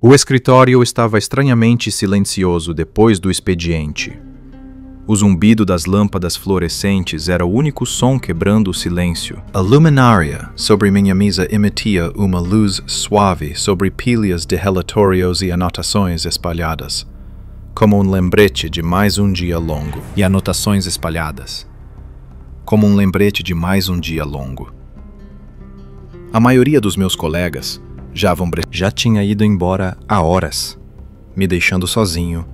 O escritório estava estranhamente silencioso depois do expediente. O zumbido das lâmpadas fluorescentes era o único som quebrando o silêncio. A luminária sobre minha mesa emitia uma luz suave sobre pilhas de relatórios e anotações espalhadas, como um lembrete de mais um dia longo. E anotações espalhadas, como um lembrete de mais um dia longo. A maioria dos meus colegas já tinha ido embora há horas, me deixando sozinho,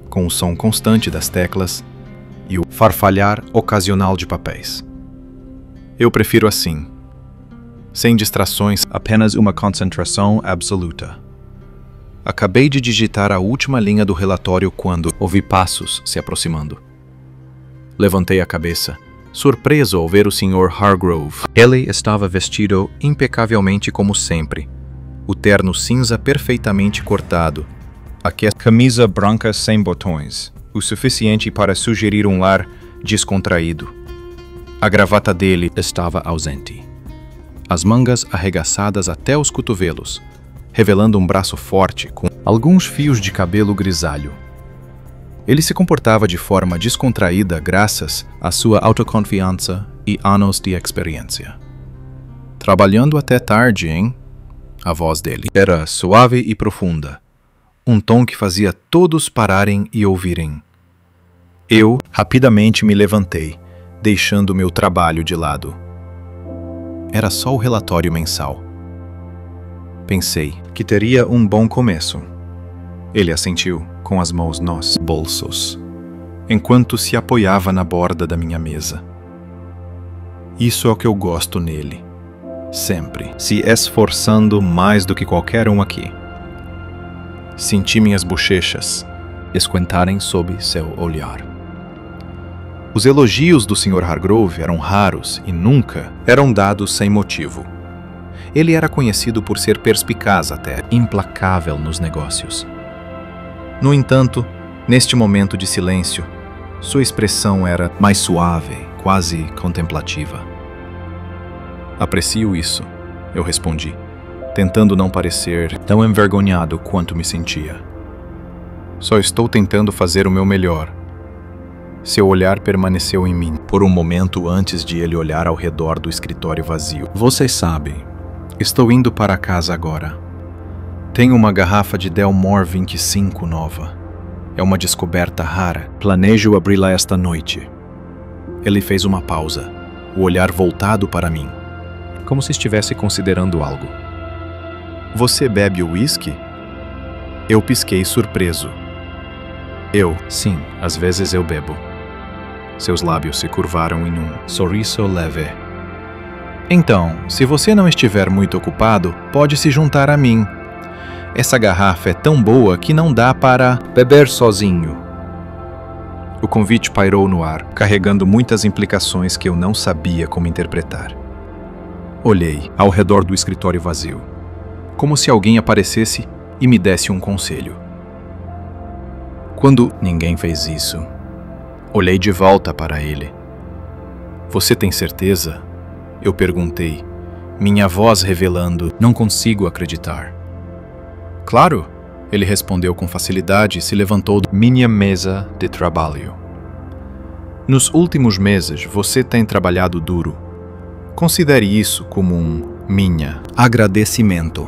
com o som constante das teclas e o farfalhar ocasional de papéis. Eu prefiro assim, sem distrações, apenas uma concentração absoluta. Acabei de digitar a última linha do relatório quando ouvi passos se aproximando. Levantei a cabeça, surpreso ao ver o Sr. Hargrove. Ele estava vestido impecavelmente como sempre, o terno cinza perfeitamente cortado, a camisa branca sem botões, o suficiente para sugerir um ar descontraído. A gravata dele estava ausente. As mangas arregaçadas até os cotovelos, revelando um braço forte com alguns fios de cabelo grisalho. Ele se comportava de forma descontraída graças à sua autoconfiança e anos de experiência. Trabalhando até tarde, hein? A voz dele era suave e profunda, um tom que fazia todos pararem e ouvirem. Eu rapidamente me levantei, deixando meu trabalho de lado. Era só o relatório mensal. Pensei que teria um bom começo. Ele assentiu, com as mãos nos bolsos, enquanto se apoiava na borda da minha mesa. Isso é o que eu gosto nele. Sempre se esforçando mais do que qualquer um aqui. Senti minhas bochechas esquentarem sob seu olhar. Os elogios do Sr. Hargrove eram raros e nunca eram dados sem motivo. Ele era conhecido por ser perspicaz até implacável nos negócios. No entanto, neste momento de silêncio, sua expressão era mais suave, quase contemplativa. Aprecio isso, eu respondi, tentando não parecer tão envergonhado quanto me sentia. Só estou tentando fazer o meu melhor. Seu olhar permaneceu em mim por um momento antes de ele olhar ao redor do escritório vazio. Vocês sabem, estou indo para casa agora. Tenho uma garrafa de Delmore 25 nova. É uma descoberta rara. Planejo abri-la esta noite. Ele fez uma pausa, o olhar voltado para mim, como se estivesse considerando algo. Você bebe uísque? Eu pisquei surpreso. Sim, às vezes eu bebo. Seus lábios se curvaram em um sorriso leve. Então, se você não estiver muito ocupado, pode se juntar a mim. Essa garrafa é tão boa que não dá para beber sozinho. O convite pairou no ar, carregando muitas implicações que eu não sabia como interpretar. Olhei ao redor do escritório vazio, como se alguém aparecesse e me desse um conselho. Quando ninguém fez isso, olhei de volta para ele. Você tem certeza? Eu perguntei, minha voz revelando, não consigo acreditar. Claro, ele respondeu com facilidade e se levantou da minha mesa de trabalho. Nos últimos meses, você tem trabalhado duro. Considere isso como um agradecimento.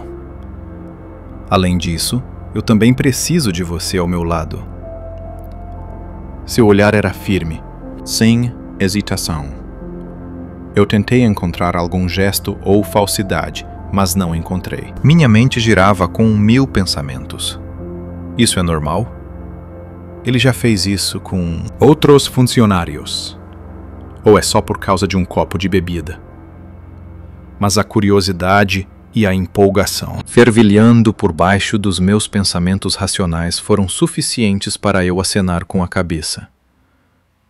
Além disso, eu também preciso de você ao meu lado. Seu olhar era firme, sem hesitação. Eu tentei encontrar algum gesto ou falsidade, mas não encontrei. Minha mente girava com 1000 pensamentos. Isso é normal? Ele já fez isso com outros funcionários. Ou é só por causa de um copo de bebida? Mas a curiosidade e a empolgação, fervilhando por baixo dos meus pensamentos racionais, foram suficientes para eu acenar com a cabeça.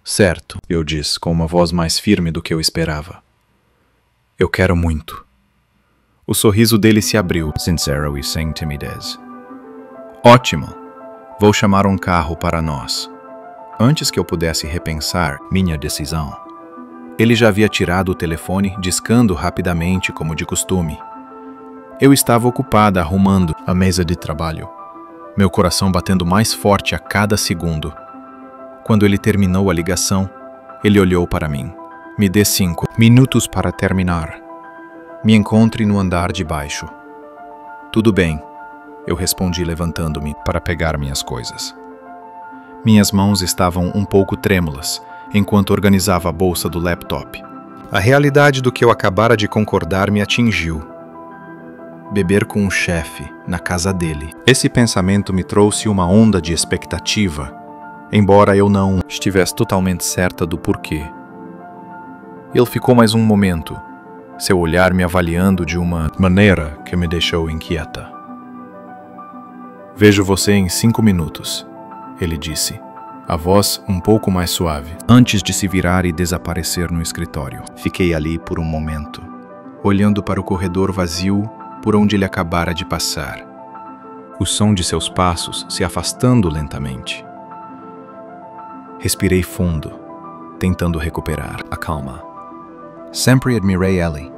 Certo, eu disse com uma voz mais firme do que eu esperava. Eu quero muito. O sorriso dele se abriu, sincero e sem timidez. Ótimo! Vou chamar um carro para nós. Antes que eu pudesse repensar minha decisão, ele já havia tirado o telefone, discando rapidamente como de costume. Eu estava ocupada arrumando a mesa de trabalho, meu coração batendo mais forte a cada segundo. Quando ele terminou a ligação, ele olhou para mim. Me dê 5 minutos para terminar. Me encontre no andar de baixo. Tudo bem, eu respondi levantando-me para pegar minhas coisas. Minhas mãos estavam um pouco trêmulas enquanto organizava a bolsa do laptop. A realidade do que eu acabara de concordar me atingiu. Beber com um chefe na casa dele. Esse pensamento me trouxe uma onda de expectativa, embora eu não estivesse totalmente certa do porquê. Ele ficou mais um momento, seu olhar me avaliando de uma maneira que me deixou inquieta. Vejo você em 5 minutos, ele disse, a voz um pouco mais suave, antes de se virar e desaparecer no escritório. Fiquei ali por um momento, olhando para o corredor vazio por onde ele acabara de passar. O som de seus passos se afastando lentamente. Respirei fundo, tentando recuperar a calma. Sempre admirei ele,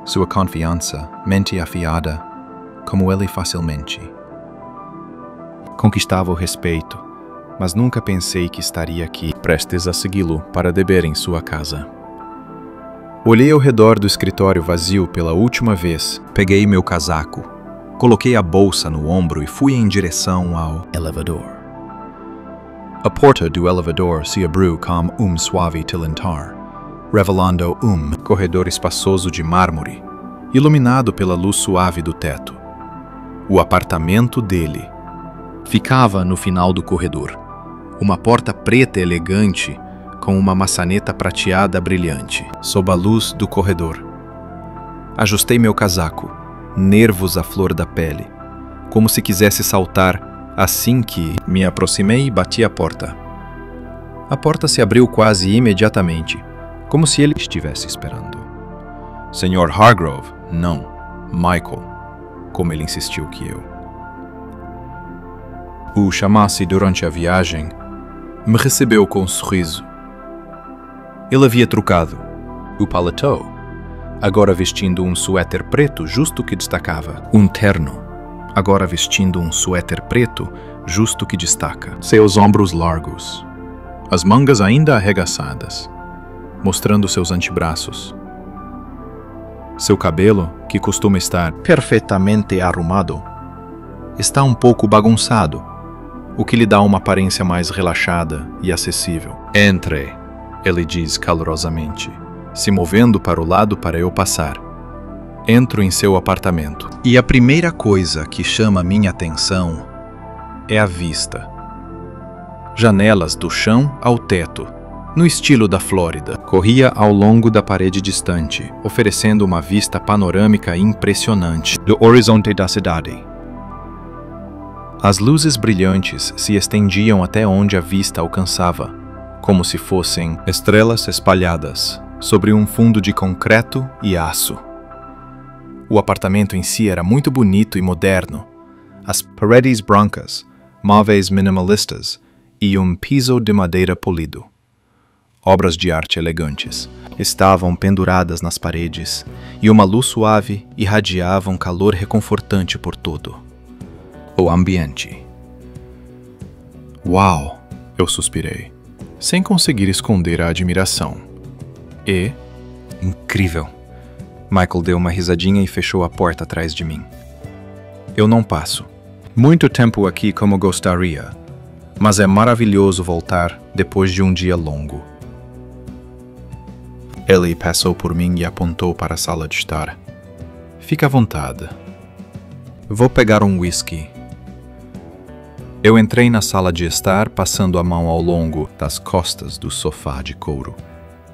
sua confiança, mente afiada, como ele facilmente. Conquistava o respeito, mas nunca pensei que estaria aqui, prestes a segui-lo para beber em sua casa. Olhei ao redor do escritório vazio pela última vez, peguei meu casaco, coloquei a bolsa no ombro e fui em direção ao elevador. A porta do elevador se abriu com suave tilintar, revelando corredor espaçoso de mármore, iluminado pela luz suave do teto. O apartamento dele ficava no final do corredor. Uma porta preta elegante com uma maçaneta prateada brilhante, sob a luz do corredor. Ajustei meu casaco, nervos à flor da pele, como se quisesse saltar assim que me aproximei e bati a porta. A porta se abriu quase imediatamente, como se ele estivesse esperando. Sr. Hargrove, não, Michael, como ele insistiu que eu o chamasse durante a viagem, me recebeu com um sorriso. Ele havia trocado o paletó, agora vestindo um suéter preto justo que destacava, um terno, agora vestindo um suéter preto justo que destaca, seus ombros largos, as mangas ainda arregaçadas, mostrando seus antebraços. Seu cabelo, que costuma estar perfeitamente arrumado, está um pouco bagunçado, o que lhe dá uma aparência mais relaxada e acessível. Entre, ele diz calorosamente, se movendo para o lado para eu passar. Entro em seu apartamento. E a primeira coisa que chama minha atenção é a vista. Janelas do chão ao teto, no estilo da Flórida. Corria ao longo da parede distante, oferecendo uma vista panorâmica impressionante do horizonte da cidade. As luzes brilhantes se estendiam até onde a vista alcançava, como se fossem estrelas espalhadas sobre um fundo de concreto e aço. O apartamento em si era muito bonito e moderno. As paredes brancas, móveis minimalistas e um piso de madeira polido. Obras de arte elegantes estavam penduradas nas paredes e uma luz suave irradiava um calor reconfortante por todo o ambiente. Uau! Eu suspirei, sem conseguir esconder a admiração. E... incrível! Michael deu uma risadinha e fechou a porta atrás de mim. Eu não passo muito tempo aqui como gostaria, mas é maravilhoso voltar depois de um dia longo. Ele passou por mim e apontou para a sala de estar. Fica à vontade. Vou pegar um whisky. Eu entrei na sala de estar, passando a mão ao longo das costas do sofá de couro,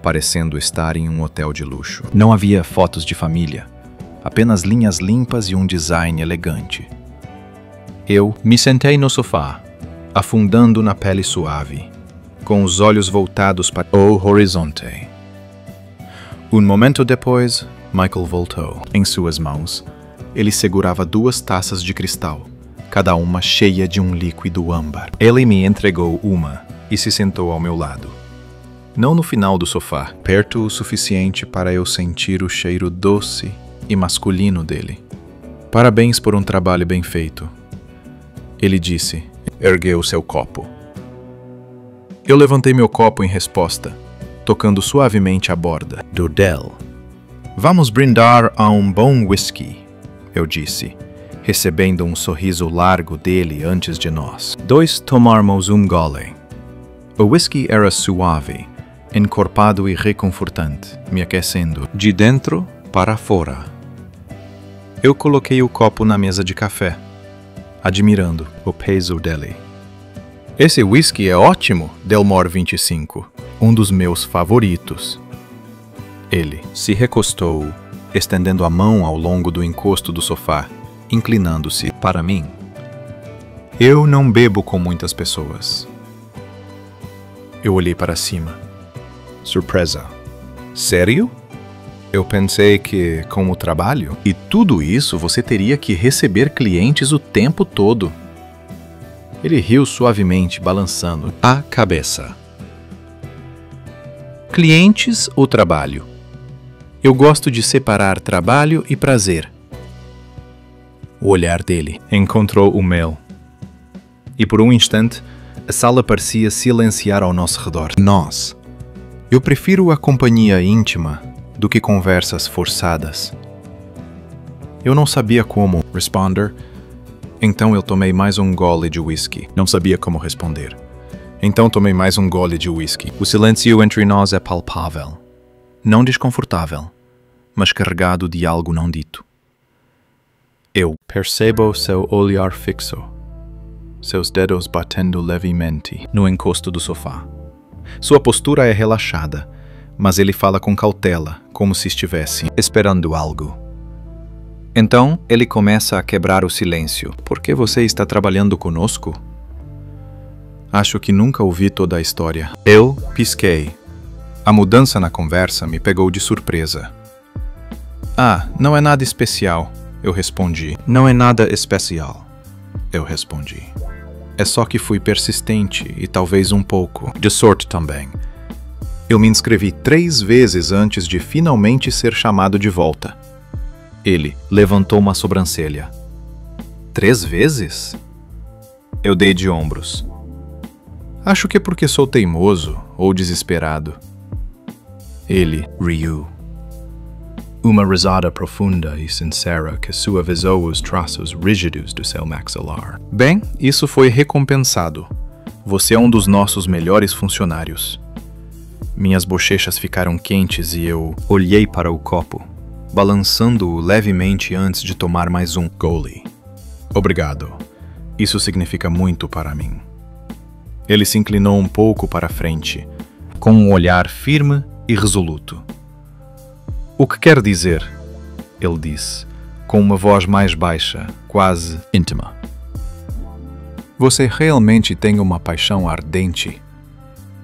parecendo estar em um hotel de luxo. Não havia fotos de família, apenas linhas limpas e um design elegante. Eu me sentei no sofá, afundando na pele suave, com os olhos voltados para o horizonte. Um momento depois, Michael voltou. Em suas mãos, ele segurava 2 taças de cristal, cada uma cheia de um líquido âmbar. Ele me entregou uma e se sentou ao meu lado. Não no final do sofá, perto o suficiente para eu sentir o cheiro doce e masculino dele. Parabéns por um trabalho bem feito. Ele disse, ergueu seu copo. Eu levantei meu copo em resposta, tocando suavemente a borda do Del. Vamos brindar a um bom whisky, eu disse, recebendo um sorriso largo dele antes de nós. Dois tomarmos um gole. O whisky era suave, encorpado e reconfortante, me aquecendo de dentro para fora. Eu coloquei o copo na mesa de café, admirando o peso dele. Esse whisky é ótimo, Delmore 25, um dos meus favoritos. Ele se recostou, estendendo a mão ao longo do encosto do sofá, inclinando-se para mim. Eu não bebo com muitas pessoas. Eu olhei para cima. Surpresa. Sério? Eu pensei que, com o trabalho e tudo isso, você teria que receber clientes o tempo todo. Ele riu suavemente, balançando a cabeça. Clientes ou trabalho? Eu gosto de separar trabalho e prazer. O olhar dele encontrou o meu. E por um instante, a sala parecia silenciar ao nosso redor. Nós. Eu prefiro a companhia íntima do que conversas forçadas. Eu não sabia como responder, então eu tomei mais um gole de whisky. Não sabia como responder. Então tomei mais um gole de whisky. O silêncio entre nós é palpável. Não desconfortável, mas carregado de algo não dito. Eu percebo seu olhar fixo, seus dedos batendo levemente no encosto do sofá. Sua postura é relaxada, mas ele fala com cautela, como se estivesse esperando algo. Então, ele começa a quebrar o silêncio. Por que você está trabalhando conosco? Acho que nunca ouvi toda a história. Eu pisquei. A mudança na conversa me pegou de surpresa. Ah, não é nada especial, eu respondi. Não é nada especial, eu respondi. É só que fui persistente e talvez um pouco de sorte também. Eu me inscrevi 3 vezes antes de finalmente ser chamado de volta. Ele levantou uma sobrancelha. 3 vezes? Eu dei de ombros. Acho que é porque sou teimoso ou desesperado. Ele riu. Uma risada profunda e sincera que suavizou os traços rígidos do seu maxilar. Bem, isso foi recompensado. Você é um dos nossos melhores funcionários. Minhas bochechas ficaram quentes e eu olhei para o copo, balançando-o levemente antes de tomar mais um gole. Obrigado. Isso significa muito para mim. Ele se inclinou um pouco para a frente, com um olhar firme e resoluto. O que quer dizer? Ele disse, com uma voz mais baixa, quase íntima. Você realmente tem uma paixão ardente.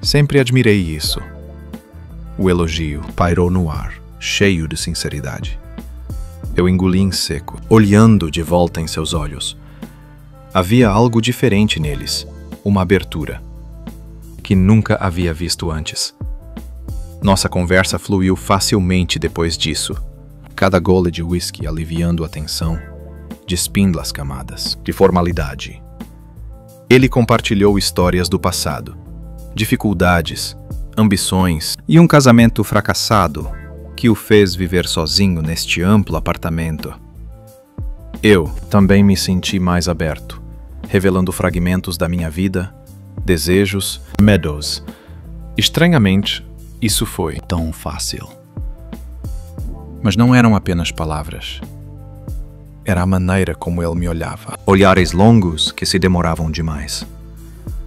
Sempre admirei isso. O elogio pairou no ar, cheio de sinceridade. Eu engoli em seco, olhando de volta em seus olhos. Havia algo diferente neles, uma abertura, que nunca havia visto antes. Nossa conversa fluiu facilmente depois disso, cada gole de whisky aliviando a tensão, despindo as camadas de formalidade. Ele compartilhou histórias do passado, dificuldades, ambições e um casamento fracassado que o fez viver sozinho neste amplo apartamento. Eu também me senti mais aberto, revelando fragmentos da minha vida, desejos, medos. Estranhamente, isso foi tão fácil. Mas não eram apenas palavras. Era a maneira como ele me olhava. Olhares longos que se demoravam demais.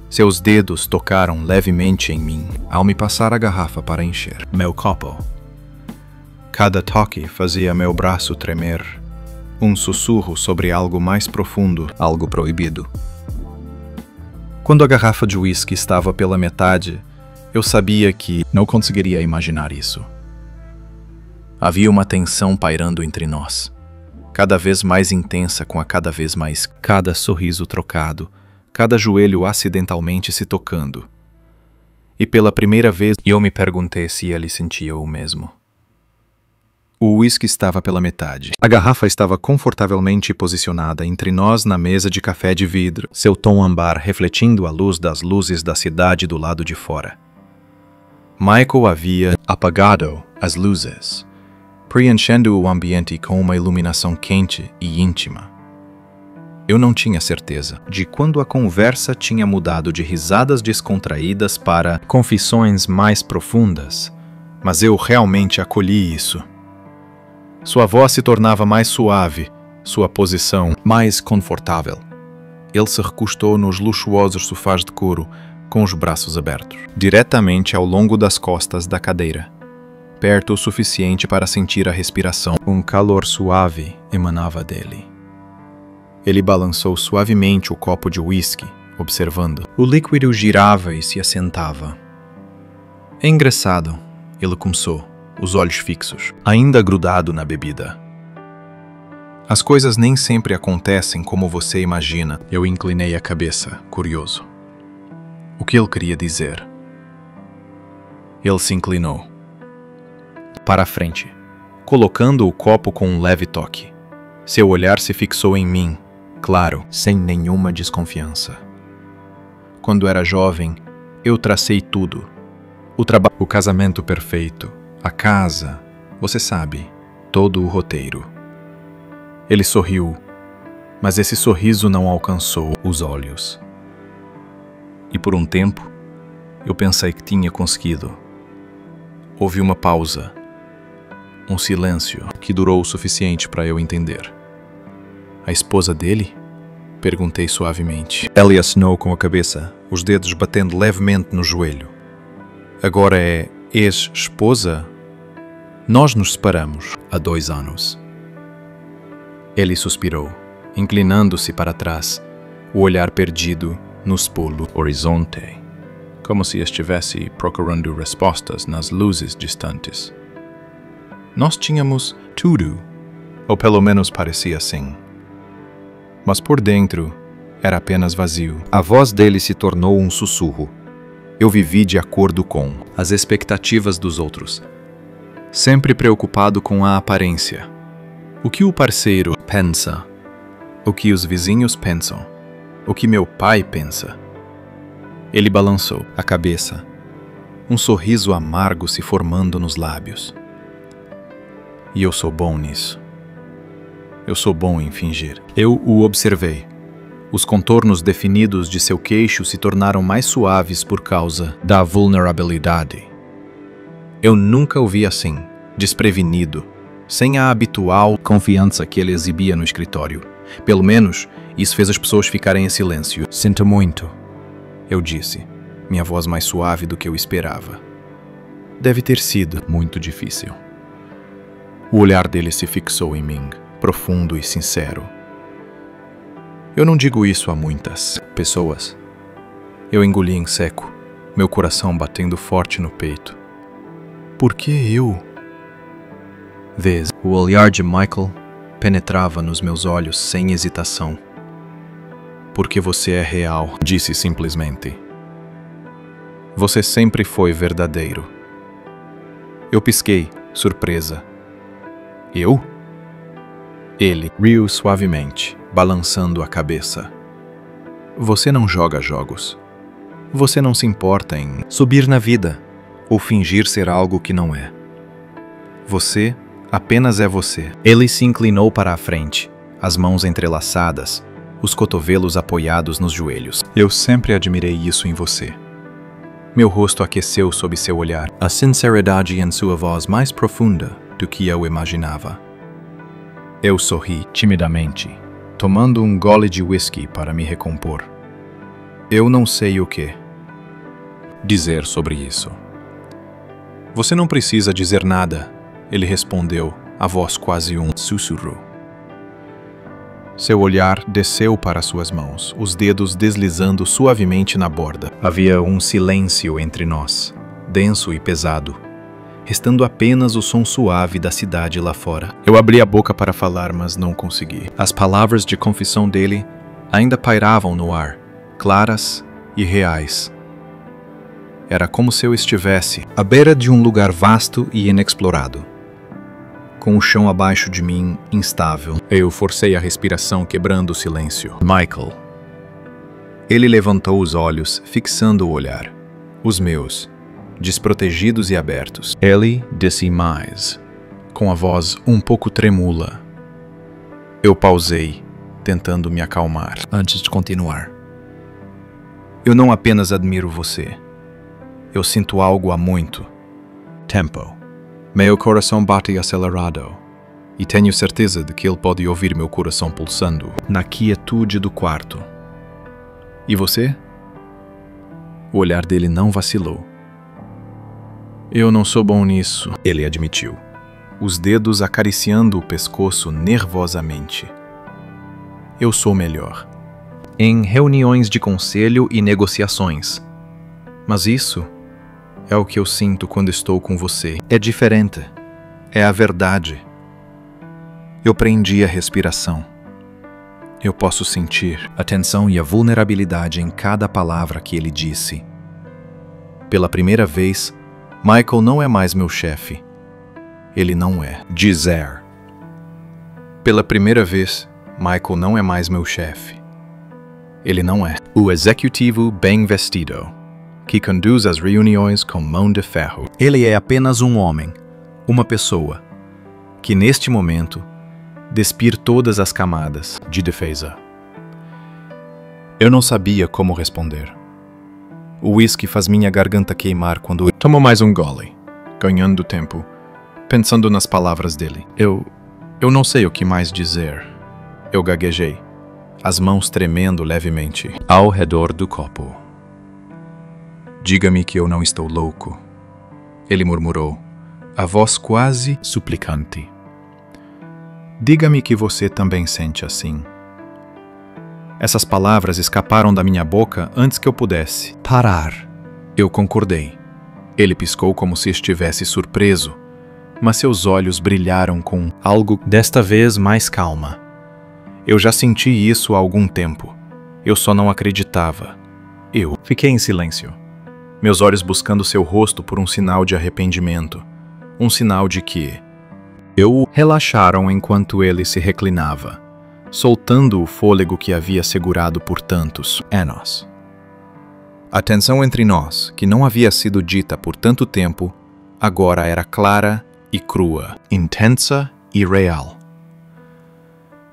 Seus dedos tocaram levemente em mim ao me passar a garrafa para encher meu copo. Cada toque fazia meu braço tremer. Um sussurro sobre algo mais profundo, algo proibido. Quando a garrafa de whisky estava pela metade, eu sabia que não conseguiria imaginar isso. Havia uma tensão pairando entre nós, cada vez mais intensa com a cada sorriso trocado, cada joelho acidentalmente se tocando. E pela primeira vez eu me perguntei se ele sentia o mesmo. O uísque estava pela metade. A garrafa estava confortavelmente posicionada entre nós na mesa de café de vidro, seu tom âmbar refletindo a luz das luzes da cidade do lado de fora. Michael havia apagado as luzes, preenchendo o ambiente com uma iluminação quente e íntima. Eu não tinha certeza de quando a conversa tinha mudado de risadas descontraídas para confissões mais profundas, mas eu realmente acolhi isso. Sua voz se tornava mais suave, sua posição mais confortável. Ele se recostou nos luxuosos sofás de couro, com os braços abertos, diretamente ao longo das costas da cadeira, perto o suficiente para sentir a respiração. Um calor suave emanava dele. Ele balançou suavemente o copo de uísque, observando. O líquido girava e se assentava. É engraçado, ele começou, os olhos fixos, ainda grudado na bebida. As coisas nem sempre acontecem como você imagina. Eu inclinei a cabeça, curioso. O que ele queria dizer? Ele se inclinou para a frente, colocando o copo com um leve toque. Seu olhar se fixou em mim, claro, sem nenhuma desconfiança. Quando era jovem, eu tracei tudo. O casamento perfeito, a casa, você sabe, todo o roteiro. Ele sorriu, mas esse sorriso não alcançou os olhos. E por um tempo, eu pensei que tinha conseguido. Houve uma pausa, um silêncio que durou o suficiente para eu entender. A esposa dele? Perguntei suavemente. Ellie assinou com a cabeça, os dedos batendo levemente no joelho. Agora é ex-esposa? Nós nos separamos há 2 anos. Ele suspirou, inclinando-se para trás, o olhar perdido no espolo horizonte, como se estivesse procurando respostas nas luzes distantes. Nós tínhamos tudo, ou pelo menos parecia assim. Mas por dentro, era apenas vazio. A voz dele se tornou um sussurro. Eu vivi de acordo com as expectativas dos outros, sempre preocupado com a aparência. O que o parceiro pensa? O que os vizinhos pensam? O que meu pai pensa? Ele balançou a cabeça, um sorriso amargo se formando nos lábios. E eu sou bom nisso. Eu sou bom em fingir. Eu o observei. Os contornos definidos de seu queixo se tornaram mais suaves por causa da vulnerabilidade. Eu nunca o vi assim, desprevenido, sem a habitual confiança que ele exibia no escritório. Pelo menos, isso fez as pessoas ficarem em silêncio. Sinto muito, eu disse, minha voz mais suave do que eu esperava. Deve ter sido muito difícil. O olhar dele se fixou em mim, profundo e sincero. Eu não digo isso a muitas pessoas. Eu engoli em seco, meu coração batendo forte no peito. Por que eu? Vez, o olhar de Michael penetrava nos meus olhos sem hesitação. Porque você é real, disse simplesmente. Você sempre foi verdadeiro. Eu pisquei, surpresa. Eu? Ele riu suavemente, balançando a cabeça. Você não joga jogos. Você não se importa em subir na vida ou fingir ser algo que não é. Você apenas é você. Ele se inclinou para a frente, as mãos entrelaçadas, os cotovelos apoiados nos joelhos. Eu sempre admirei isso em você. Meu rosto aqueceu sob seu olhar, a sinceridade em sua voz mais profunda do que eu imaginava. Eu sorri timidamente, tomando um gole de whisky para me recompor. Eu não sei o que dizer sobre isso. Você não precisa dizer nada, ele respondeu, a voz quase um sussurro. Seu olhar desceu para suas mãos, os dedos deslizando suavemente na borda. Havia um silêncio entre nós, denso e pesado, restando apenas o som suave da cidade lá fora. Eu abri a boca para falar, mas não consegui. As palavras de confissão dele ainda pairavam no ar, claras e reais. Era como se eu estivesse à beira de um lugar vasto e inexplorado. com o chão abaixo de mim, instável. Eu forcei a respiração, quebrando o silêncio. Michael. Ele levantou os olhos, fixando o olhar. Os meus, desprotegidos e abertos. Ele disse mais, com a voz um pouco tremula. Eu pausei, tentando me acalmar. Antes de continuar. Eu não apenas admiro você. Eu sinto algo há muito tempo. Meu coração bate acelerado. E tenho certeza de que ele pode ouvir meu coração pulsando na quietude do quarto. E você? O olhar dele não vacilou. Eu não sou bom nisso, ele admitiu, os dedos acariciando o pescoço nervosamente. Eu sou melhor. Em reuniões de conselho e negociações. Mas isso é o que eu sinto quando estou com você. É diferente. É a verdade. Eu prendi a respiração. Eu posso sentir a tensão e a vulnerabilidade em cada palavra que ele disse. Pela primeira vez, Michael não é mais meu chefe. Ele não é. Dizer. Pela primeira vez, Michael não é mais meu chefe. Ele não é. O executivo bem vestido, que conduz as reuniões com mão de ferro. Ele é apenas um homem, uma pessoa, que neste momento despir todas as camadas de defesa. Eu não sabia como responder. O uísque faz minha garganta queimar quando tomo mais um gole, ganhando tempo, pensando nas palavras dele. Eu não sei o que mais dizer. Eu gaguejei, as mãos tremendo levemente ao redor do copo. Diga-me que eu não estou louco, ele murmurou, a voz quase suplicante. Diga-me que você também sente assim. Essas palavras escaparam da minha boca antes que eu pudesse parar. Eu concordei. Ele piscou como se estivesse surpreso, mas seus olhos brilharam com algo desta vez mais calma. Eu já senti isso há algum tempo. Eu só não acreditava. Eu fiquei em silêncio, meus olhos buscando seu rosto por um sinal de arrependimento, um sinal de que relaxaram enquanto ele se reclinava, soltando o fôlego que havia segurado por tantos anos. A tensão entre nós, que não havia sido dita por tanto tempo, agora era clara e crua, intensa e real.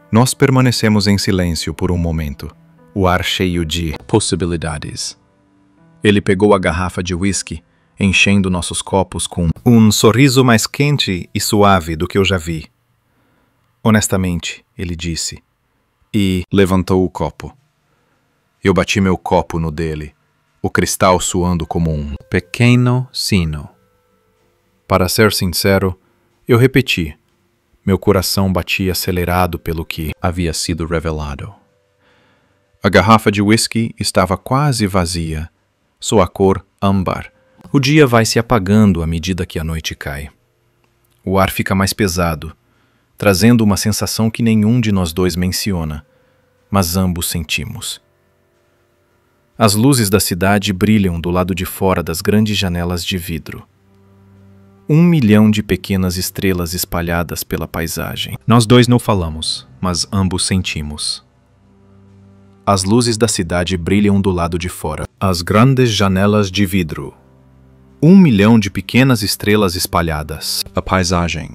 Nós permanecemos em silêncio por um momento, o ar cheio de possibilidades. Ele pegou a garrafa de whisky, enchendo nossos copos com um sorriso mais quente e suave do que eu já vi. Honestamente, ele disse, e levantou o copo. Eu bati meu copo no dele, o cristal soando como um pequeno sino. Para ser sincero, eu repeti. Meu coração batia acelerado pelo que havia sido revelado. A garrafa de whisky estava quase vazia, sua cor âmbar. O dia vai se apagando à medida que a noite cai. O ar fica mais pesado, trazendo uma sensação que nenhum de nós dois menciona, mas ambos sentimos. As luzes da cidade brilham do lado de fora das grandes janelas de vidro. 1 milhão de pequenas estrelas espalhadas pela paisagem. Nós dois não falamos, mas ambos sentimos. As luzes da cidade brilham do lado de fora. As grandes janelas de vidro. 1 milhão de pequenas estrelas espalhadas. A paisagem.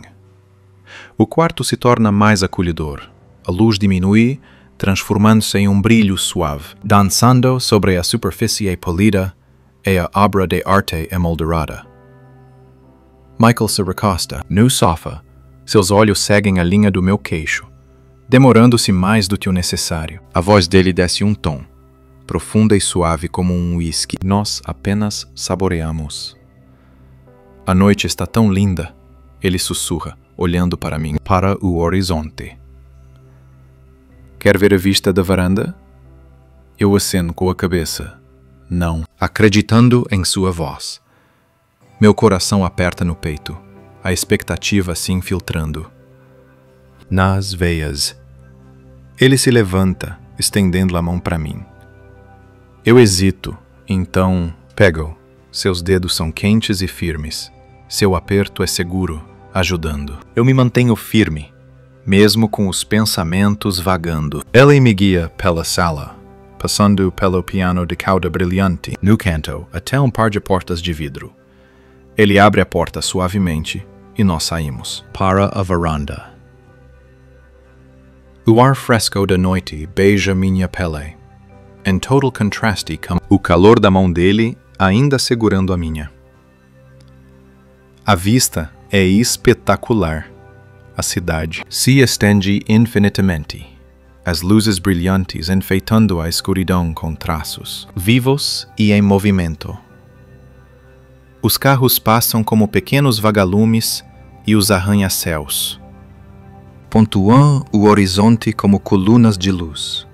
O quarto se torna mais acolhedor. A luz diminui, transformando-se em um brilho suave, dançando sobre a superfície polida e a obra de arte emoldurada. Michael se recosta no sofá. Seus olhos seguem a linha do meu queixo, demorando-se mais do que o necessário. A voz dele desce um tom, profunda e suave como um whisky. Nós apenas saboreamos. A noite está tão linda, ele sussurra, olhando para mim, para o horizonte. Quer ver a vista da varanda? Eu aceno com a cabeça. Não, acreditando em sua voz. Meu coração aperta no peito, a expectativa se infiltrando. Nas veias. Ele se levanta, estendendo a mão para mim. Eu hesito, então pego. Seus dedos são quentes e firmes. Seu aperto é seguro, ajudando. Eu me mantenho firme, mesmo com os pensamentos vagando. Ele me guia pela sala, passando pelo piano de cauda brilhante, no canto, até um par de portas de vidro. Ele abre a porta suavemente e nós saímos para a varanda. O ar fresco da noite beija minha pele. Em total contraste com o calor da mão dele ainda segurando a minha. A vista é espetacular. A cidade se estende infinitamente, as luzes brilhantes enfeitando a escuridão com traços vivos e em movimento. Os carros passam como pequenos vagalumes e os arranha-céus pontuam o horizonte como colunas de luz.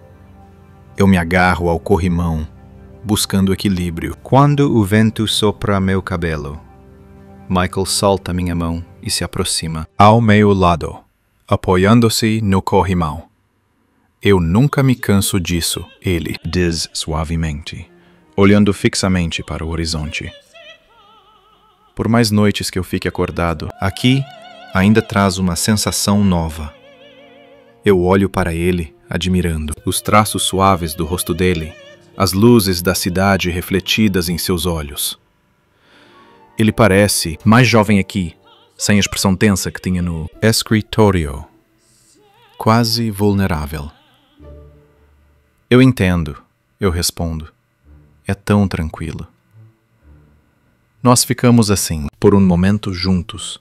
Eu me agarro ao corrimão, buscando equilíbrio. Quando o vento sopra meu cabelo, Michael solta minha mão e se aproxima ao meu lado, apoiando-se no corrimão. Eu nunca me canso disso, ele diz suavemente, olhando fixamente para o horizonte. Por mais noites que eu fique acordado, aqui ainda traz uma sensação nova. Eu olho para ele, admirando os traços suaves do rosto dele, as luzes da cidade refletidas em seus olhos. Ele parece mais jovem aqui, sem a expressão tensa que tinha no escritório, quase vulnerável. Eu entendo, eu respondo. É tão tranquilo. Nós ficamos assim, por um momento juntos,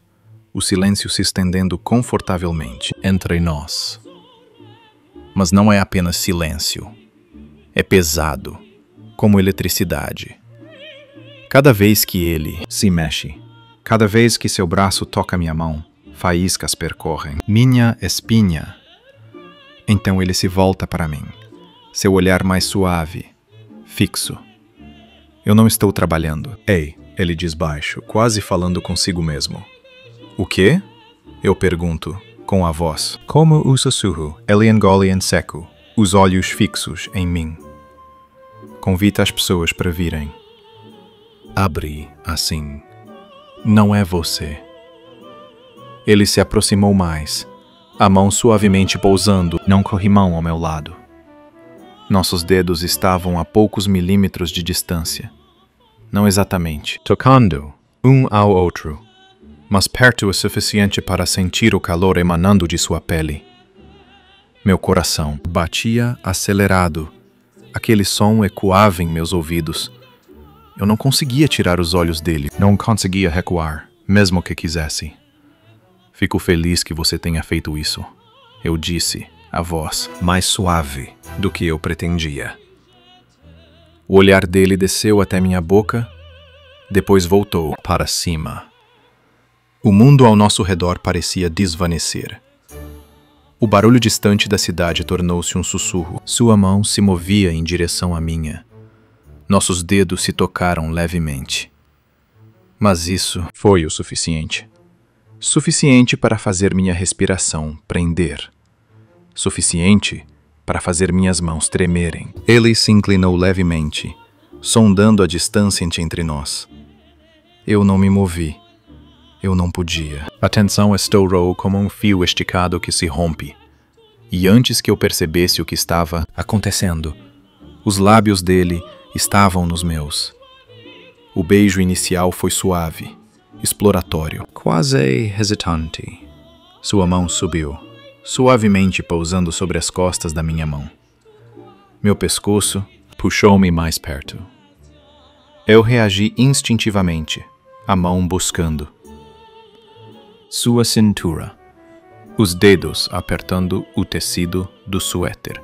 o silêncio se estendendo confortavelmente entre nós. Mas não é apenas silêncio. É pesado, como eletricidade. Cada vez que ele se mexe, cada vez que seu braço toca minha mão, faíscas percorrem minha espinha. Então ele se volta para mim, seu olhar mais suave, fixo. Eu não estou trabalhando. Ei, ele diz baixo, quase falando consigo mesmo. O quê? Eu pergunto, com a voz. Como o sussurro, ele engole em seco, os olhos fixos em mim. Convida as pessoas para virem. Abre assim. Não é você. Ele se aproximou mais, a mão suavemente pousando num corrimão ao meu lado. Nossos dedos estavam a poucos milímetros de distância. Não exatamente tocando um ao outro, mas perto o suficiente para sentir o calor emanando de sua pele. Meu coração batia acelerado. Aquele som ecoava em meus ouvidos. Eu não conseguia tirar os olhos dele. Não conseguia recuar, mesmo que quisesse. Fico feliz que você tenha feito isso, eu disse, a voz mais suave do que eu pretendia. O olhar dele desceu até minha boca, depois voltou para cima. O mundo ao nosso redor parecia desvanecer. O barulho distante da cidade tornou-se um sussurro. Sua mão se movia em direção à minha. Nossos dedos se tocaram levemente. Mas isso foi o suficiente. Suficiente para fazer minha respiração prender. Suficiente para fazer minhas mãos tremerem. Ele se inclinou levemente, sondando a distância entre nós. Eu não me movi. Eu não podia. A tensão estourou como um fio esticado que se rompe. E antes que eu percebesse o que estava acontecendo, os lábios dele estavam nos meus. O beijo inicial foi suave, exploratório, quase hesitante. Sua mão subiu, suavemente pousando sobre as costas da minha mão. Meu pescoço puxou-me mais perto. Eu reagi instintivamente, a mão buscando sua cintura, os dedos apertando o tecido do suéter.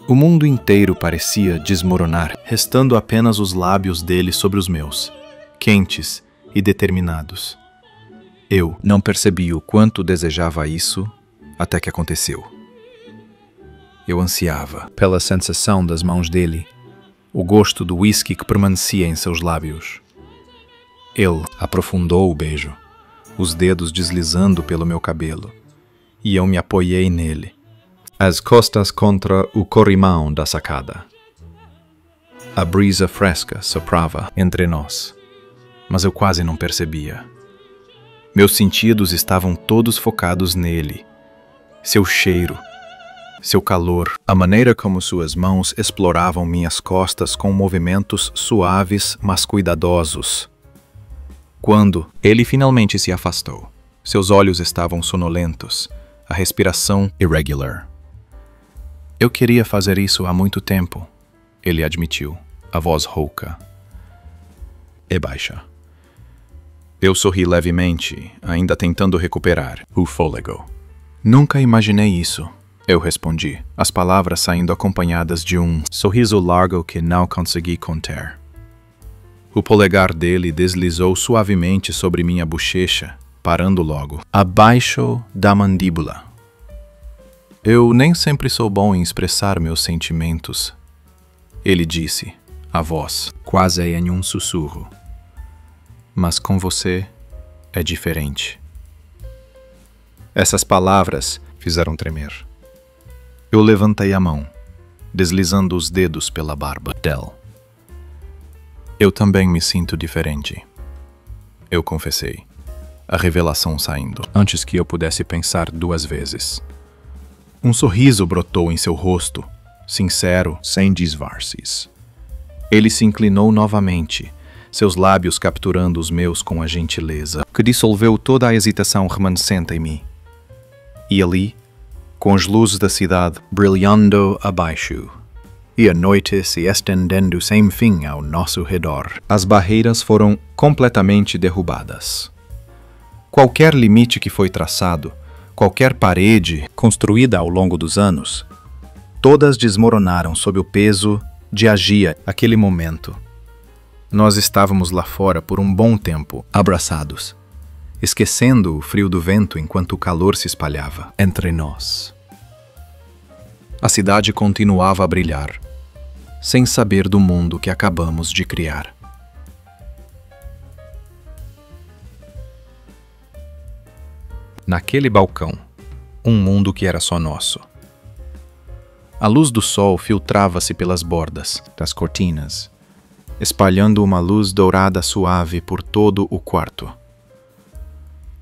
O mundo inteiro parecia desmoronar, restando apenas os lábios dele sobre os meus, quentes e determinados. Eu não percebi o quanto desejava isso até que aconteceu. Eu ansiava pela sensação das mãos dele, o gosto do whisky que permanecia em seus lábios. Ele aprofundou o beijo, os dedos deslizando pelo meu cabelo, e eu me apoiei nele, as costas contra o corrimão da sacada. A brisa fresca soprava entre nós, mas eu quase não percebia. Meus sentidos estavam todos focados nele. Seu cheiro, seu calor, a maneira como suas mãos exploravam minhas costas com movimentos suaves, mas cuidadosos. Quando ele finalmente se afastou, seus olhos estavam sonolentos, a respiração irregular. Eu queria fazer isso há muito tempo, ele admitiu, a voz rouca e baixa. Eu sorri levemente, ainda tentando recuperar o fôlego. Nunca imaginei isso, eu respondi, as palavras saindo acompanhadas de um sorriso largo que não consegui conter. O polegar dele deslizou suavemente sobre minha bochecha, parando logo, abaixo da mandíbula. Eu nem sempre sou bom em expressar meus sentimentos, ele disse, a voz quase em um sussurro. Mas com você é diferente. Essas palavras fizeram tremer. Eu levantei a mão, deslizando os dedos pela barba dela. Eu também me sinto diferente, eu confessei, a revelação saindo, antes que eu pudesse pensar duas vezes. Um sorriso brotou em seu rosto, sincero, sem disfarces. Ele se inclinou novamente, seus lábios capturando os meus com a gentileza, que dissolveu toda a hesitação remanescente em mim. E ali, com as luzes da cidade brilhando abaixo, e a noite se estendendo sem fim ao nosso redor, as barreiras foram completamente derrubadas. Qualquer limite que foi traçado, qualquer parede construída ao longo dos anos, todas desmoronaram sob o peso de agir aquele momento. Nós estávamos lá fora por um bom tempo, abraçados, esquecendo o frio do vento enquanto o calor se espalhava entre nós. A cidade continuava a brilhar, sem saber do mundo que acabamos de criar. Naquele balcão, um mundo que era só nosso. A luz do sol filtrava-se pelas bordas das cortinas, espalhando uma luz dourada suave por todo o quarto.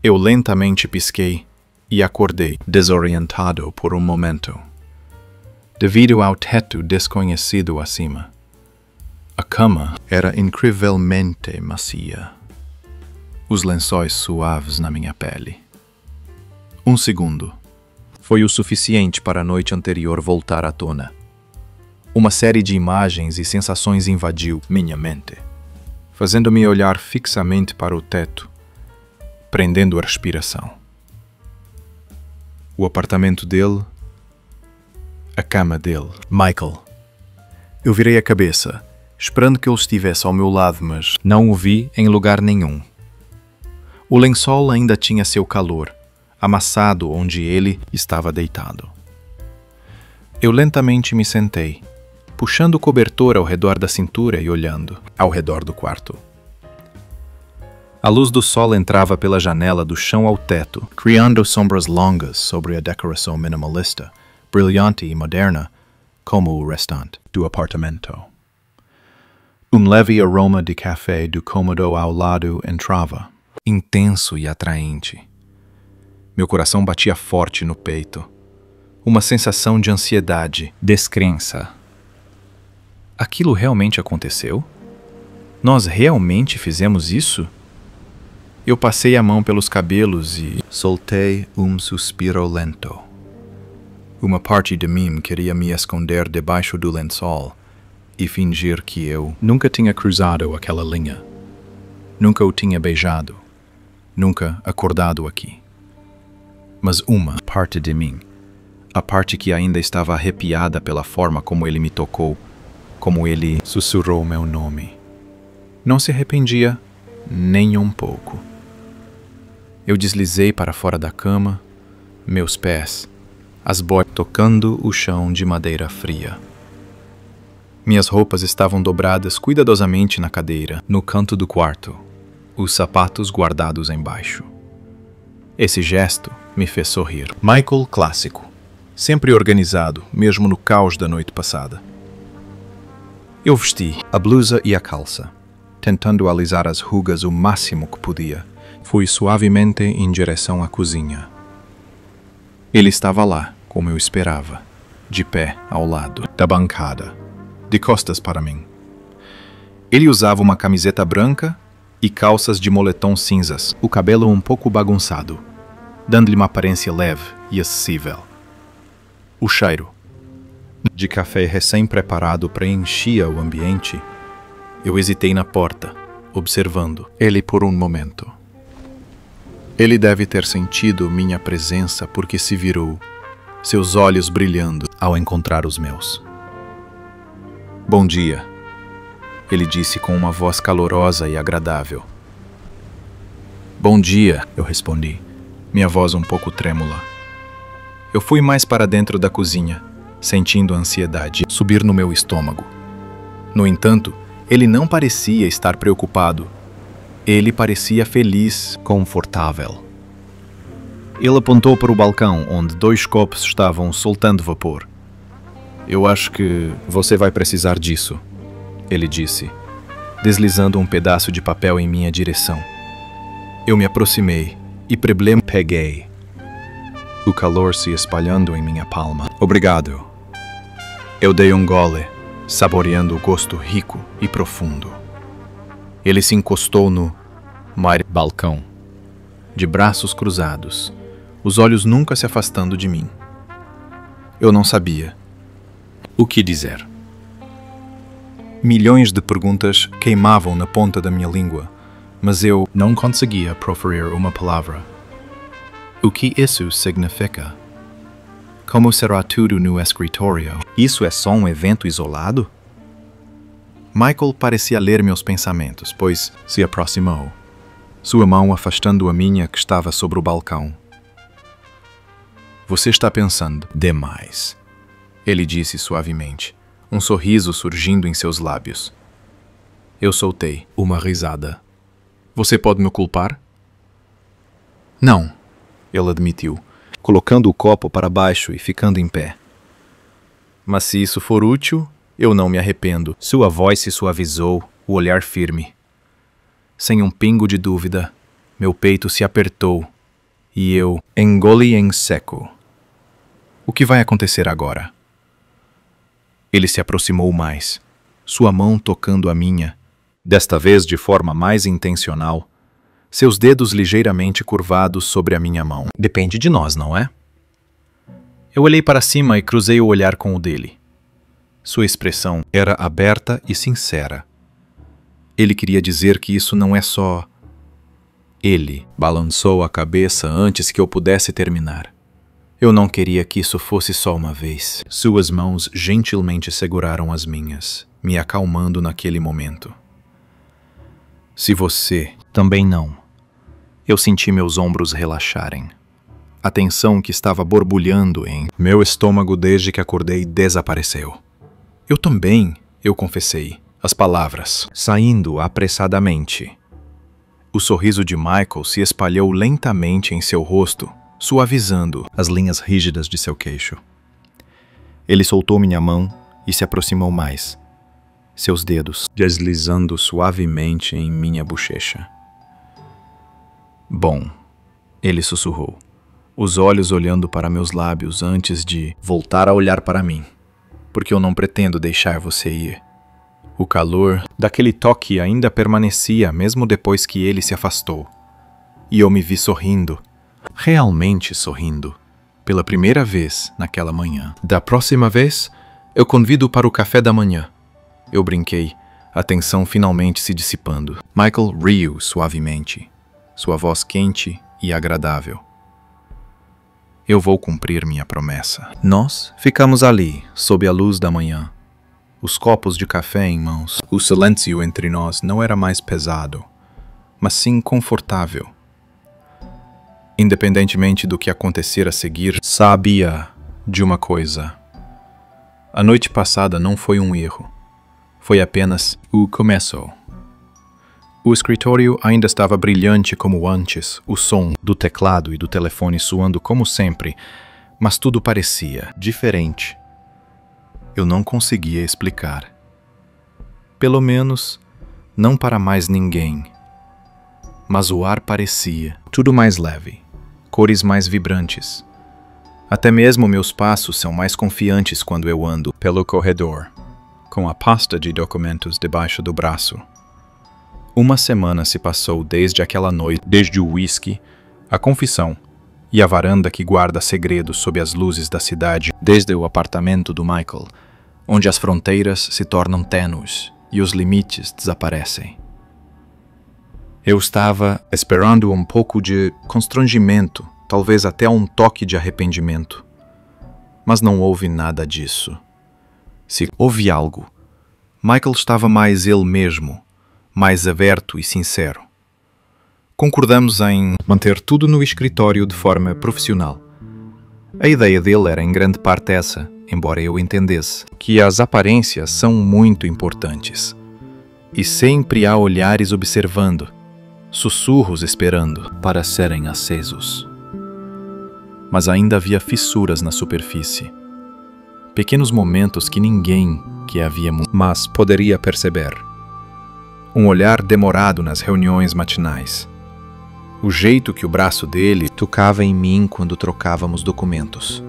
Eu lentamente pisquei e acordei, desorientado por um momento, devido ao teto desconhecido acima. A cama era incrivelmente macia, os lençóis suaves na minha pele. Um segundo foi o suficiente para a noite anterior voltar à tona. Uma série de imagens e sensações invadiu minha mente, fazendo-me olhar fixamente para o teto, prendendo a respiração. O apartamento dele, a cama dele, Michael. Eu virei a cabeça, esperando que ele estivesse ao meu lado, mas não o vi em lugar nenhum. O lençol ainda tinha seu calor, amassado onde ele estava deitado. Eu lentamente me sentei, puxando o cobertor ao redor da cintura e olhando ao redor do quarto. A luz do sol entrava pela janela do chão ao teto, criando sombras longas sobre a decoração minimalista, brilhante e moderna, como o restante do apartamento. Um leve aroma de café do cômodo ao lado entrava, intenso e atraente. Meu coração batia forte no peito. Uma sensação de ansiedade, descrença. Aquilo realmente aconteceu? Nós realmente fizemos isso? Eu passei a mão pelos cabelos e soltei um suspiro lento. Uma parte de mim queria me esconder debaixo do lençol e fingir que eu nunca tinha cruzado aquela linha. Nunca o tinha beijado. Nunca acordado aqui. Mas uma parte de mim, a parte que ainda estava arrepiada pela forma como ele me tocou, como ele sussurrou meu nome, não se arrependia nem um pouco. Eu deslizei para fora da cama, meus pés, as botas tocando o chão de madeira fria. Minhas roupas estavam dobradas cuidadosamente na cadeira, no canto do quarto, os sapatos guardados embaixo. Esse gesto me fez sorrir. Michael clássico, sempre organizado, mesmo no caos da noite passada. Eu vesti a blusa e a calça, tentando alisar as rugas o máximo que podia, Fui suavemente em direção à cozinha. Ele estava lá, como eu esperava, de pé ao lado da bancada, de costas para mim. Ele usava uma camiseta branca e calças de moletom cinzas, o cabelo um pouco bagunçado, dando-lhe uma aparência leve e acessível. O cheiro de café recém-preparado preenchia o ambiente. Eu hesitei na porta, observando ele por um momento. Ele deve ter sentido minha presença porque se virou, seus olhos brilhando ao encontrar os meus. Bom dia, ele disse com uma voz calorosa e agradável. Bom dia, eu respondi, minha voz um pouco trêmula. Eu fui mais para dentro da cozinha, sentindo a ansiedade subir no meu estômago. No entanto, ele não parecia estar preocupado. Ele parecia feliz, confortável. Ele apontou para o balcão, onde 2 copos estavam soltando vapor. Eu acho que você vai precisar disso, ele disse, deslizando um pedaço de papel em minha direção. Eu me aproximei e peguei, o calor se espalhando em minha palma. Obrigado. Eu dei um gole, saboreando o gosto rico e profundo. Ele se encostou no balcão, de braços cruzados, os olhos nunca se afastando de mim. Eu não sabia o que dizer. Milhões de perguntas queimavam na ponta da minha língua, mas eu não conseguia proferir uma palavra. O que isso significa? Como será tudo no escritório? Isso é só um evento isolado? Michael parecia ler meus pensamentos, pois se aproximou, sua mão afastando a minha que estava sobre o balcão. Você está pensando demais, ele disse suavemente, um sorriso surgindo em seus lábios. Eu soltei uma risada. Você pode me culpar? Não, ele admitiu, colocando o copo para baixo e ficando em pé. Mas se isso for útil, eu não me arrependo. Sua voz se suavizou, o olhar firme. Sem um pingo de dúvida, meu peito se apertou e eu engoli em seco. O que vai acontecer agora? Ele se aproximou mais, sua mão tocando a minha, desta vez de forma mais intencional, seus dedos ligeiramente curvados sobre a minha mão. Depende de nós, não é? Eu olhei para cima e cruzei o olhar com o dele. Sua expressão era aberta e sincera. Ele queria dizer que isso não é só... Ele balançou a cabeça antes que eu pudesse terminar. Eu não queria que isso fosse só uma vez. Suas mãos gentilmente seguraram as minhas, me acalmando naquele momento. Se você também não. Eu senti meus ombros relaxarem. A tensão que estava borbulhando em meu estômago desde que acordei desapareceu. Eu também, eu confessei, as palavras, saindo apressadamente. O sorriso de Michael se espalhou lentamente em seu rosto, suavizando as linhas rígidas de seu queixo. Ele soltou minha mão e se aproximou mais, seus dedos deslizando suavemente em minha bochecha. Bom, ele sussurrou, os olhos olhando para meus lábios antes de voltar a olhar para mim, porque eu não pretendo deixar você ir. O calor daquele toque ainda permanecia mesmo depois que ele se afastou. E eu me vi sorrindo, realmente sorrindo, pela primeira vez naquela manhã. Da próxima vez, eu convido para o café da manhã. Eu brinquei, a tensão finalmente se dissipando. Michael riu suavemente, sua voz quente e agradável. Eu vou cumprir minha promessa. Nós ficamos ali, sob a luz da manhã, os copos de café em mãos. O silêncio entre nós não era mais pesado, mas sim confortável. Independentemente do que acontecer a seguir, sabia de uma coisa. A noite passada não foi um erro. Foi apenas o começo. O escritório ainda estava brilhante como antes, o som do teclado e do telefone soando como sempre, mas tudo parecia diferente. Eu não conseguia explicar. Pelo menos, não para mais ninguém. mas o ar parecia tudo mais leve, cores mais vibrantes. Até mesmo meus passos são mais confiantes quando eu ando pelo corredor, com a pasta de documentos debaixo do braço. Uma semana se passou desde aquela noite, desde o whisky, a confissão e a varanda que guarda segredos sob as luzes da cidade, desde o apartamento do Michael, onde as fronteiras se tornam tênues e os limites desaparecem. Eu estava esperando um pouco de constrangimento, talvez até um toque de arrependimento. Mas não houve nada disso. Se houve algo, Michael estava mais ele mesmo, mais aberto e sincero. Concordamos em manter tudo no escritório de forma profissional. A ideia dele era em grande parte essa, embora eu entendesse que as aparências são muito importantes. E sempre há olhares observando, sussurros esperando para serem acesos. Mas ainda havia fissuras na superfície. Pequenos momentos que ninguém que havia mas poderia perceber. Um olhar demorado nas reuniões matinais. O jeito que o braço dele tocava em mim quando trocávamos documentos.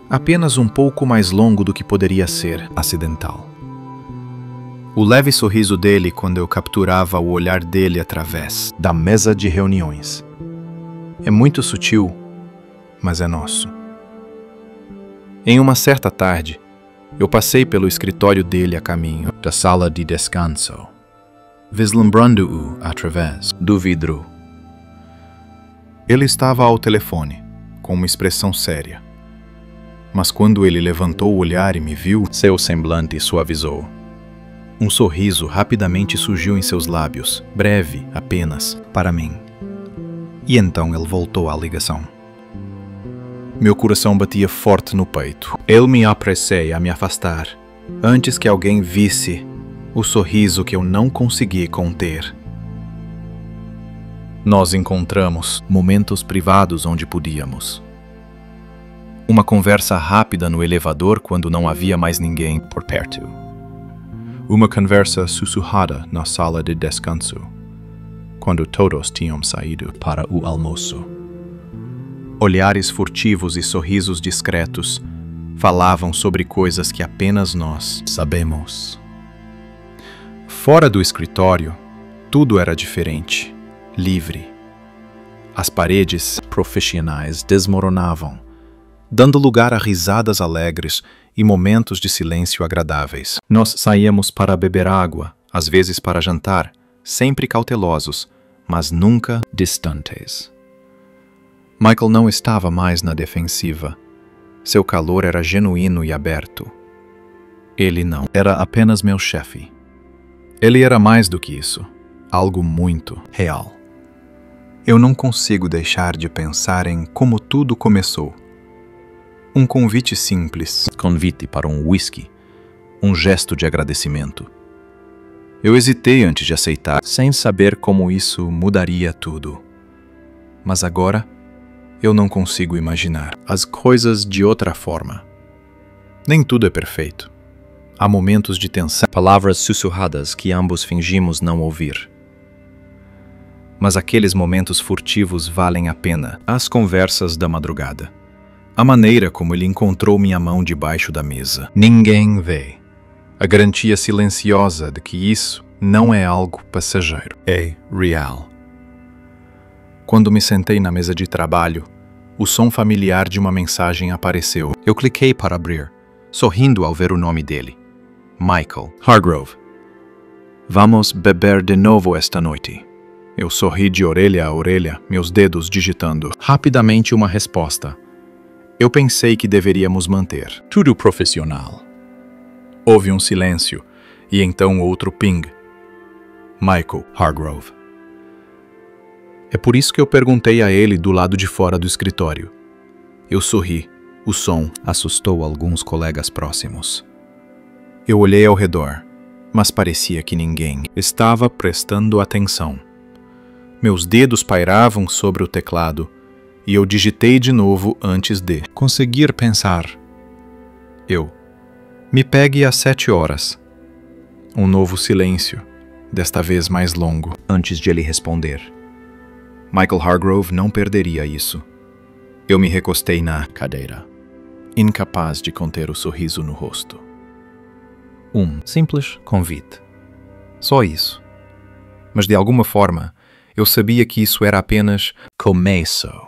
Apenas um pouco mais longo do que poderia ser acidental. O leve sorriso dele quando eu capturava o olhar dele através da mesa de reuniões. É muito sutil, mas é nosso. Em uma certa tarde, eu passei pelo escritório dele a caminho da sala de descanso, vislumbrando-o através do vidro. Ele estava ao telefone, com uma expressão séria. Mas quando ele levantou o olhar e me viu, seu semblante suavizou. Um sorriso rapidamente surgiu em seus lábios, breve apenas, para mim. E então ele voltou à ligação. Meu coração batia forte no peito. Eu me apressei a me afastar, antes que alguém visse o sorriso que eu não consegui conter. Nós encontramos momentos privados onde podíamos. Uma conversa rápida no elevador quando não havia mais ninguém por perto. Uma conversa sussurrada na sala de descanso, quando todos tinham saído para o almoço. Olhares furtivos e sorrisos discretos falavam sobre coisas que apenas nós sabemos. Fora do escritório, tudo era diferente, livre. As paredes profissionais desmoronavam, dando lugar a risadas alegres e momentos de silêncio agradáveis. Nós saíamos para beber água, às vezes para jantar, sempre cautelosos, mas nunca distantes. Michael não estava mais na defensiva. Seu calor era genuíno e aberto. Ele não era apenas meu chefe. Ele era mais do que isso, algo muito real. Eu não consigo deixar de pensar em como tudo começou. Um convite simples, convite para um whisky, um gesto de agradecimento. Eu hesitei antes de aceitar, sem saber como isso mudaria tudo. Mas agora, eu não consigo imaginar as coisas de outra forma. Nem tudo é perfeito. Há momentos de tensão, palavras sussurradas que ambos fingimos não ouvir. Mas aqueles momentos furtivos valem a pena. As conversas da madrugada. A maneira como ele encontrou minha mão debaixo da mesa. Ninguém vê. A garantia silenciosa de que isso não é algo passageiro. É real. Quando me sentei na mesa de trabalho, o som familiar de uma mensagem apareceu. Eu cliquei para abrir, sorrindo ao ver o nome dele. Michael Hargrove. Vamos beber de novo esta noite. Eu sorri de orelha a orelha, meus dedos digitando rapidamente uma resposta. Eu pensei que deveríamos manter tudo profissional. Houve um silêncio, e então outro ping. Michael Hargrove. É por isso que eu perguntei a ele do lado de fora do escritório. Eu sorri. O som assustou alguns colegas próximos. Eu olhei ao redor, mas parecia que ninguém estava prestando atenção. Meus dedos pairavam sobre o teclado, e eu digitei de novo antes de conseguir pensar. Me pegue às 7 horas. Um novo silêncio, desta vez mais longo, antes de ele responder. Michael Hargrove não perderia isso. Eu me recostei na cadeira, incapaz de conter o sorriso no rosto. Um simples convite. Só isso. Mas de alguma forma, eu sabia que isso era apenas começo.